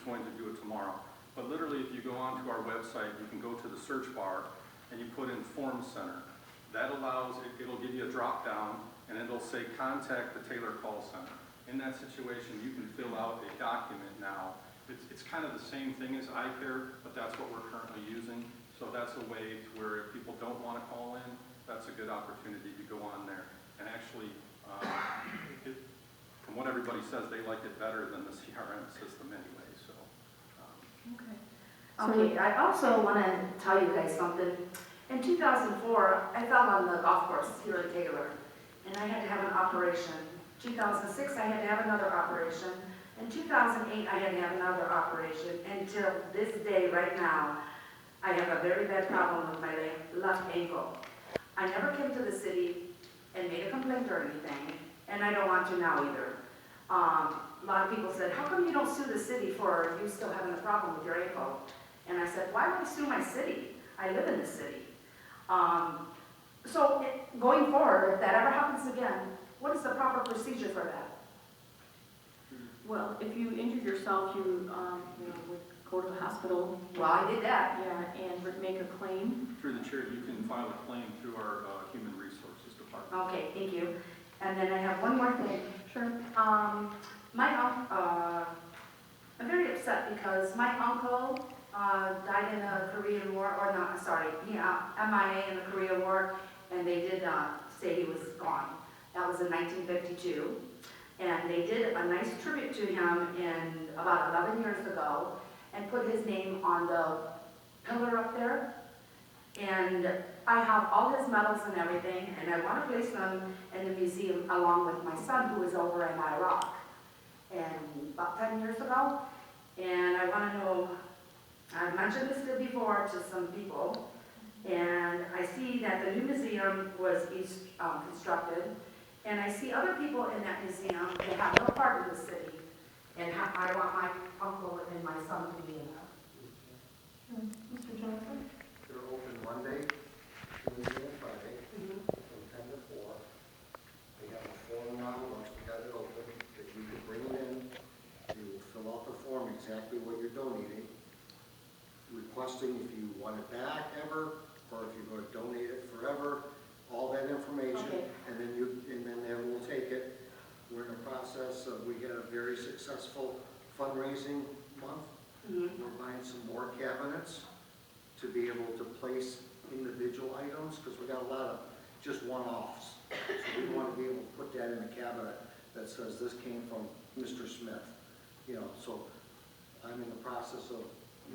going to do it tomorrow. But literally, if you go onto our website, you can go to the search bar and you put in Form Center. That allows, it'll give you a drop down and it'll say contact the Taylor Call Center. In that situation, you can fill out a document now. It's kind of the same thing as iCare, but that's what we're currently using. So that's a way to where if people don't want to call in, that's a good opportunity to go on there. And actually, from what everybody says, they like it better than the CRM system anyway. So. Okay, I also want to tell you guys something. In 2004, I fell on the golf course here at Taylor, and I had to have an operation. 2006, I had to have another operation. In 2008, I had to have another operation. Until this day, right now, I have a very bad problem with my left ankle. I never came to the city and made a complaint or anything, and I don't want to now either. A lot of people said, how come you don't sue the city for you still having a problem with your ankle? And I said, why would I sue my city? I live in the city. Going forward, if that ever happens again, what is the proper procedure for that? Well, if you injured yourself, you would go to the hospital. Well, I did that. Yeah, and would make a claim. Through the chair, you can file a claim through our Human Resources Department. Okay, thank you. And then I have one more thing. Sure. I'm very upset because my uncle died in the Korean War, or not, sorry, MIA in the Korean War, and they did say he was gone. That was in 1952. And they did a nice tribute to him in about 11 years ago and put his name on the pillar up there. And I have all his medals and everything, and I want to place them in the museum along with my son who was over in Iraq and about 10 years ago. And I want to know, I've mentioned this before to some people, and I see that the new museum was constructed, and I see other people in that museum that have no part in the city, and I want my uncle and my son to be in there. Mr. Johnson? They're open Monday, Tuesday, and Friday, from 10 to 4. They have a form now, once we got it open, that you can bring it in. You will fill out the form exactly what you're donating, requesting if you want it back ever, or if you're going to donate it forever, all that information, Okay. and then we'll take it. We're in the process of, we had a very successful fundraising month. We're buying some more cabinets to be able to place individual items, because we got a lot of just one-offs. So we want to be able to put that in a cabinet that says this came from Mr. Smith. You know, so I'm in the process of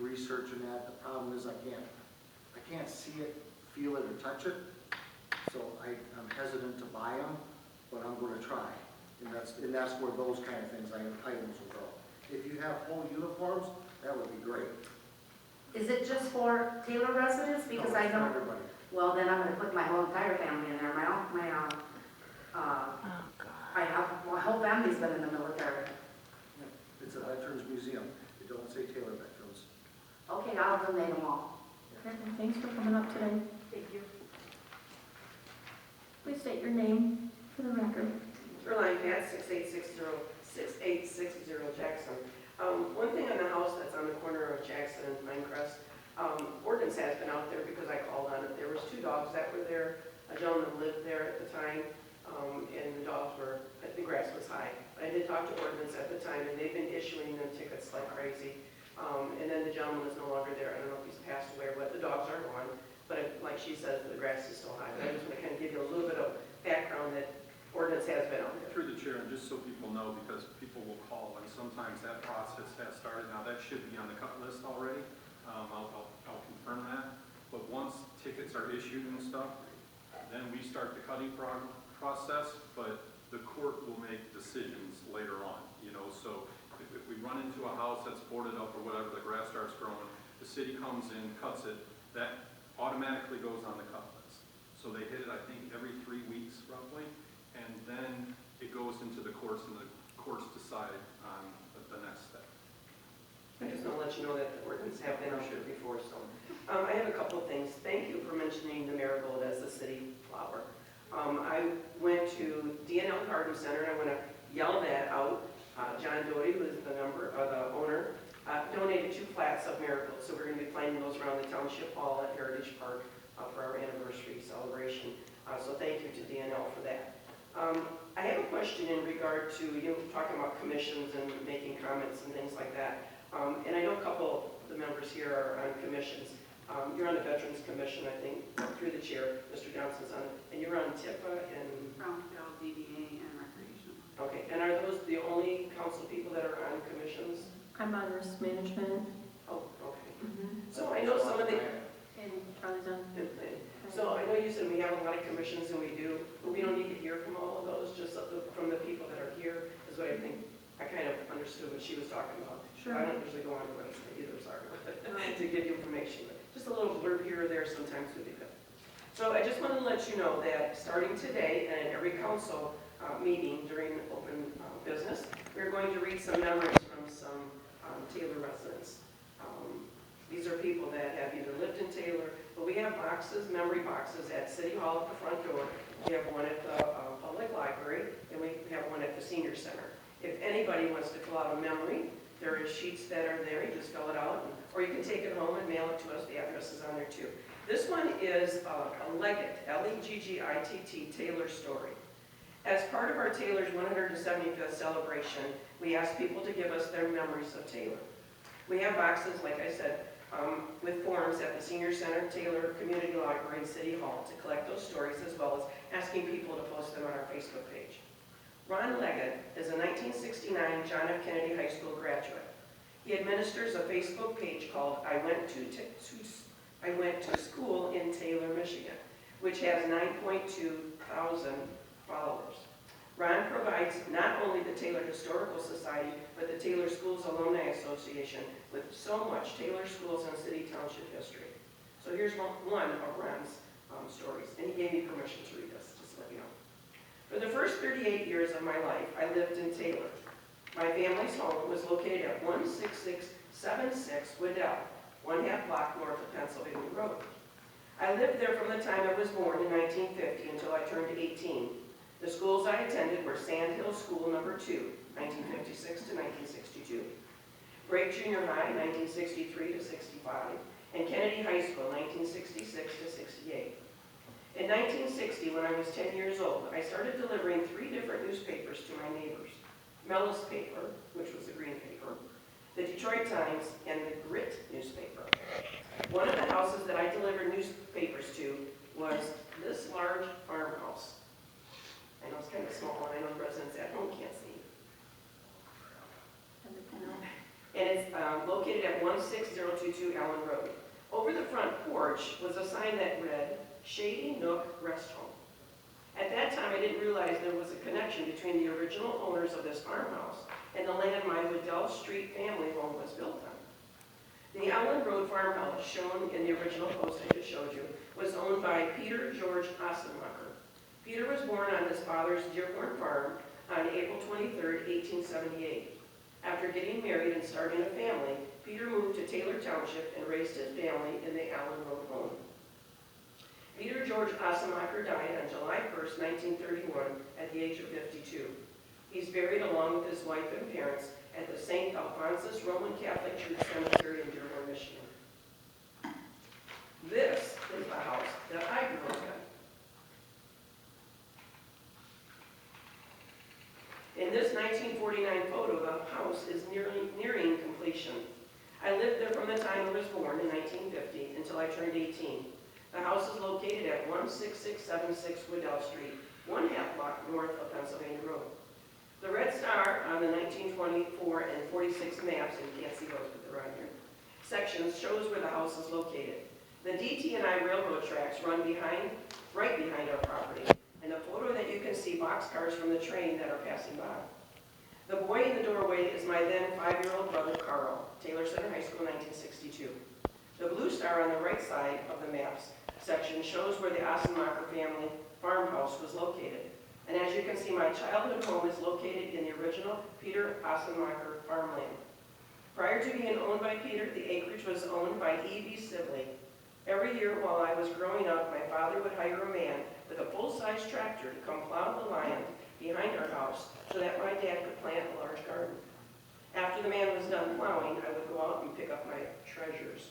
researching that. The problem is I can't see it, feel it, or touch it. So I'm hesitant to buy them, but I'm going to try. And that's where those kind of items will go. If you have whole uniforms, that would be great. Is it just for Taylor residents? Because No, I it's for know. everybody. Well, then I'm going to put my whole entire family in there. My whole family's been in the military. It's a veterans museum. It don't say Taylor Veterans. Okay, I'll donate them all. Thanks for coming up today. Thank you. Please state your name for the record. Line Pat 6860 Jackson. One thing on the house that's on the corner of Jackson and Minecrest, ordinance has been out there because I called on it. There was 2 dogs that were there. A gentleman lived there at the time, and the dogs were, the grass was high. I did talk to ordinance at the time, and they've been issuing them tickets like crazy. And then the gentleman is no longer there. I don't know if he's passed away or what. The dogs are gone, but like she said, the grass is still high. But I just want to kind of give you a little bit of background that ordinance has been out there. Through the chair, and just so people know, because people will call, and sometimes that process has started. Now, that should be on the cut list already. I'll confirm that. But once tickets are issued and stuff, then we start the cutting process, but the court will make decisions later on, you know. So if we run into a house that's boarded up or whatever, the grass starts growing, the city comes in, cuts it, that automatically goes on the cut list. So they hit it, I think, every 3 weeks roughly, and then it goes into the courts, and the courts decide on the next step. I just want to let you know that the ordinance have been out there before, so. I have a couple of things. Thank you for mentioning the marigold as a city flower. I went to DNL Garden Center, and I want to yell that out. John Doty, who is the owner, so we're going to be planting those around the Township Hall at Heritage Park for our anniversary celebration. So thank you to DNL for that. I have a question in regard to, talking about commissions and making comments and things like that. And I know a couple of the members here are on commissions. You're on the Veterans Commission, I think, through the chair, Mr. Johnson's on it, and you're on TIPA and... Brownfield, DDA, and Recreation. Okay, and are those the only council people that are on commissions? I'm on risk management. Oh, okay. So I know some of the... And Charlie's on. So I know you said we have a lot of commissions, and we do, but we don't need to hear from all of those, just from the people that are here, is what I think. I kind of understood what she was talking about. Sure. I don't usually go on the website either, sorry, to give you information. But just a little blurb here or there sometimes would be good. So I just wanted to let you know that starting today and at every council meeting during open business, we're going to read some memories from some Taylor residents. These are people that have either lived in Taylor, but we have boxes, memory boxes at City Hall at the front door. We have one at the public library, and we have one at the senior center. If anybody wants to fill out a memory, there are sheets that are there. You just fill it out, or you can take it home and mail it to us. The address is on there too. This one is a Leggett, L-E-G-G-I-T-T, Taylor story. As part of our Taylor's 175th celebration, we ask people to give us their memories of Taylor. We have boxes, like I said, with forms at the Senior Center, Taylor Community Library, and City Hall to collect those stories, as well as asking people to post them on our Facebook page. Ron Leggett is a 1969 John F. Kennedy High School graduate. He administers a Facebook page called I Went to School in Taylor, Michigan, which has 9.2 thousand followers. Ron provides not only the Taylor Historical Society, but the Taylor Schools Alumni Association with so much Taylor Schools and City Township history. So here's one of Ron's stories, and he gave me permission to read this, just to let you know. For the first 38 years of my life, I lived in Taylor. My family's home was located at 16676 Waddell, 1/2 block north of Pennsylvania Road. I lived there from the time I was born in 1950 until I turned 18. The schools I attended were Sand Hill School No. 2, 1956 to 1962, Brake Junior High, 1963 to 65, and Kennedy High School, 1966 to 68. In 1960, when I was 10 years old, I started delivering 3 different newspapers to my neighbors. Mellis paper, which was the green paper, the Detroit Times, and the Grit newspaper. One of the houses that I delivered newspapers to was this large farmhouse. I know it's kind of small, and I know the residents at home can't see. And it's located at 16022 Allen Road. Over the front porch was a sign that read, Shady Nook Rest Home. At that time, I didn't realize there was a connection between the original owners of this farmhouse and the land my Waddell Street family home was built on. The Allen Road farmhouse, shown in the original post I just showed you, was owned by Peter George Ossenmacher. Peter was born on his father's Dearborn farm on April 23, 1878. After getting married and starting a family, Peter moved to Taylor Township and raised his family in the Allen Road home. Peter George Ossenmacher died on July 1, 1931, at the age of 52. He's buried along with his wife and parents at the St. Alphonsus Roman Catholic Church Cemetery in Dearborn, Michigan. This is the house that I grew up in. In this 1949 photo, the house is nearing completion. I lived there from the time I was born in 1950 until I turned 18. The house is located at 16676 Waddell Street, 1/2 block north of Pennsylvania Road. The red star on the 1924 and 46 maps, and you can't see those, but they're on here, sections shows where the house is located. The DT&I railroad tracks run right behind our property, and the photo that you can see boxcars from the train that are passing by. The boy in the doorway is my then 5-year-old brother, Carl, Taylor Center High School, 1962. The blue star on the right side of the maps section shows where the Ossenmacher family farmhouse was located. And as you can see, my childhood home is located in the original Peter Ossenmacher farmland. Prior to being owned by Peter, the acreage was owned by E.B. Sibley. Every year while I was growing up, my father would hire a man with a full-size tractor to come plow the land behind our house so that my dad could plant a large garden. After after the man was done plowing, I would go out and pick up my treasures.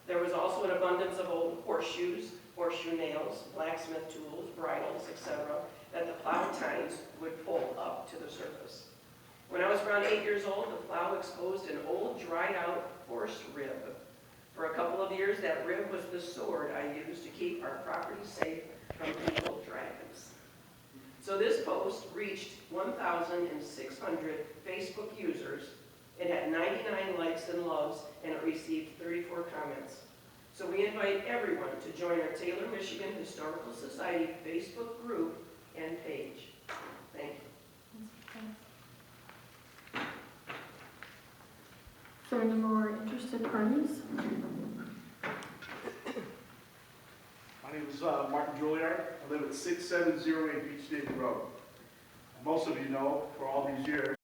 There was also an abundance of old horseshoes, horseshoe nails, blacksmith tools, bridles, etc., that the plow tines would pull up to the surface. When I was around 8 years old, the plow exposed an old dried-out horse rib. For a couple of years, that rib was the sword I used to keep our property safe from evil dragons. So this post reached 1,600 Facebook users. It had 99 likes and loves, and it received 34 comments. So we invite everyone to join our Taylor, Michigan Historical Society Facebook group and page. Thank you. Is there any more interested parties? My name is Martin Juilliard. I live at 6708 Beach David Road. Most of you know, for all these years,